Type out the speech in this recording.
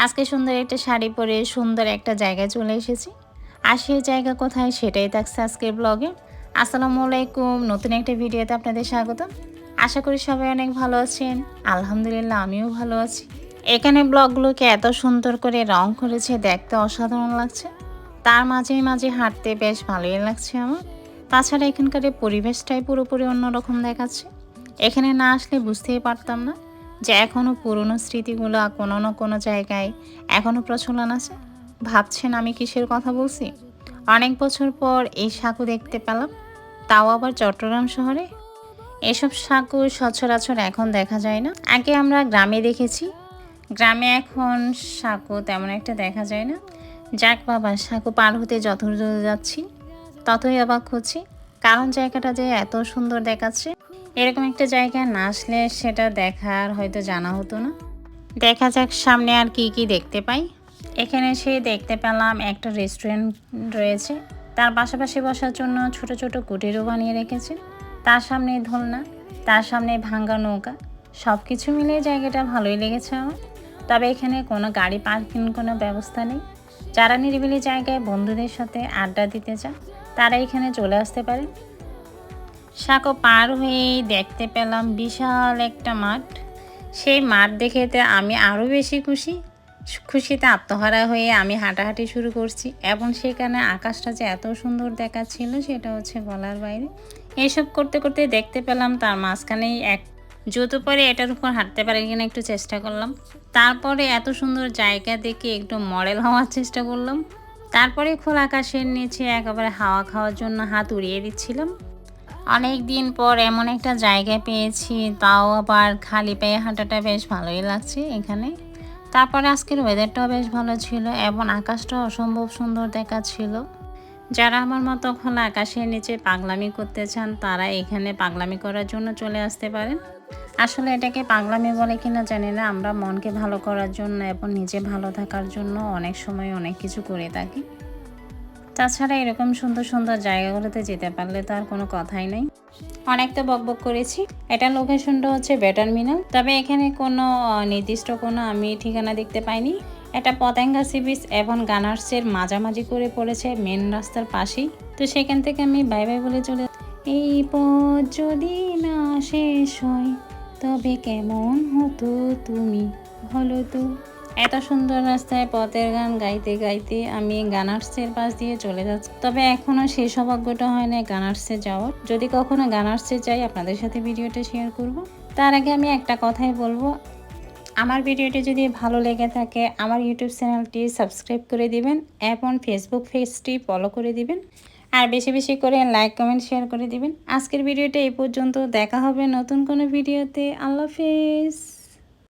আজকে সুন্দর একটা শাড়ি পরে সুন্দর একটা জায়গায় চলে এসেছি। আর সেই জায়গা কোথায় সেটাই থাকছে আজকের ব্লগে। আসসালামু আলাইকুম, নতুন একটা ভিডিওতে আপনাদের স্বাগতম। আশা করি সবাই অনেক ভালো আছেন। আলহামদুলিল্লাহ আমিও ভালো আছি। এখানে ব্লগগুলোকে এত সুন্দর করে রং করেছে, দেখতে অসাধারণ লাগছে। তার মাঝে মাঝে হাঁটতে বেশ ভালোই লাগছে আমার। তাছাড়া এখানকার এই পরিবেশটাই পুরোপুরি অন্যরকম দেখাচ্ছে। এখানে না আসলে বুঝতেই পারতাম না যে এখনও পুরনো স্মৃতিগুলো কোনো না কোনো জায়গায় এখনও প্রচলন আছে। ভাবছেন আমি কিসের কথা বলছি? অনেক বছর পর এই সাঁকো দেখতে পেলাম, তাও আবার চট্টগ্রাম শহরে। এসব সাঁকো সচরাচর এখন দেখা যায় না। আগে আমরা গ্রামে দেখেছি, গ্রামে এখন সাঁকো তেমন একটা দেখা যায় না। যাক বাবা, সাঁকো পার হতে যত দূর যাচ্ছি ততই অবাক হচ্ছি, কারণ জায়গাটা যে এত সুন্দর দেখাচ্ছে। এরকম একটা জায়গায় না আসলে সেটা দেখার হয়তো জানা হতো না। দেখা যাক সামনে আর কি কি দেখতে পাই। এখানে এসে দেখতে পেলাম একটা রেস্টুরেন্ট রয়েছে, তার পাশাপাশি বসার জন্য ছোট ছোট কুটিরও বানিয়ে রেখেছে। তার সামনে দোলনা, তার সামনে ভাঙ্গা নৌকা, সব কিছু মিলিয়ে জায়গাটা ভালোই লেগেছে আমার। তবে এখানে কোনো গাড়ি পার্কিং কোনো ব্যবস্থা নেই। যারা নিরিবিলি জায়গায় বন্ধুদের সাথে আড্ডা দিতে চান তারা এখানে চলে আসতে পারেন। সাঁকো পার হয়েই দেখতে পেলাম বিশাল একটা মাঠ। সেই মাঠ দেখেতে আমি আরও বেশি খুশিতে আত্মহারা হয়ে আমি হাঁটাহাঁটি শুরু করছি, এবং সেখানে আকাশটা যে এত সুন্দর দেখাচ্ছিল সেটা হচ্ছে বলার বাইরে। এইসব করতে করতে দেখতে পেলাম তার মাঝখানেই এক জুতো পরে এটার উপর হাঁটতে পারে কিনা একটু চেষ্টা করলাম। তারপরে এত সুন্দর জায়গা দেখে একটু মডেল হওয়ার চেষ্টা করলাম। তারপরে খোলা আকাশের নিচে একেবারে হাওয়া খাওয়ার জন্য হাত উড়িয়ে দিচ্ছিলাম। অনেক দিন পর এমন একটা জায়গা পেয়েছি, তাও আবার খালি পায়ে হাঁটাটা বেশ ভালোই লাগছে এখানে। তারপরে আজকের ওয়েদারটাও বেশ ভালো ছিল এবং আকাশটাও অসম্ভব সুন্দর দেখাচ্ছিল। যারা আমার মতো খোলা আকাশের নিচে পাগলামি করতে চান তারা এখানে পাগলামি করার জন্য চলে আসতে পারেন। আসলে এটাকে পাগলামি বলে কিনা জানি না, আমরা মনকে ভালো করার জন্য এবং নিজে ভালো থাকার জন্য অনেক সময় অনেক কিছু করে থাকি। তাছাড়া এরকম সুন্দর সুন্দর জায়গাগুলোতে যেতে পারলে তো আর কোনো কথাই নেই। অনেক তো বকবক করেছি। এটা লোকেশনটা হচ্ছে টার্মিনাল, তবে এখানে কোনো নির্দিষ্ট কোনো আমি ঠিকানা দেখতে পাইনি। এটা পতেঙ্গা সি বিচ এবং গানার্সের মাঝামাঝি করে পড়েছে মেন রাস্তার পাশেই। তো সেখান থেকে আমি বাই বাই বলে চলে। এই পথ যদি না শেষ হয় তবে কেমন হতো তুমি হলো তো। এত সুন্দর রাস্তায় পথের গান গাইতে গাইতে আমি গানার্সের পাশ দিয়ে চলে যাচ্ছি। তবে এখনও সেই সৌভাগ্যটা হয় না গানার্সে যাওয়ার। যদি কখনো গানার্সে যাই আপনাদের সাথে ভিডিওটা শেয়ার করব। তার আগে আমি একটা কথাই বলবো, আমার ভিডিওটি যদি ভালো লেগে থাকে আমার ইউটিউব চ্যানেলটি সাবস্ক্রাইব করে দিবেন এবং ফেসবুক পেজটি ফলো করে দিবেন, আর বেশি বেশি করে লাইক কমেন্ট শেয়ার করে দিবেন। আজকের ভিডিওটা এই পর্যন্ত, দেখা হবে নতুন কোনো ভিডিওতে। আল্লাহ হাফেজ।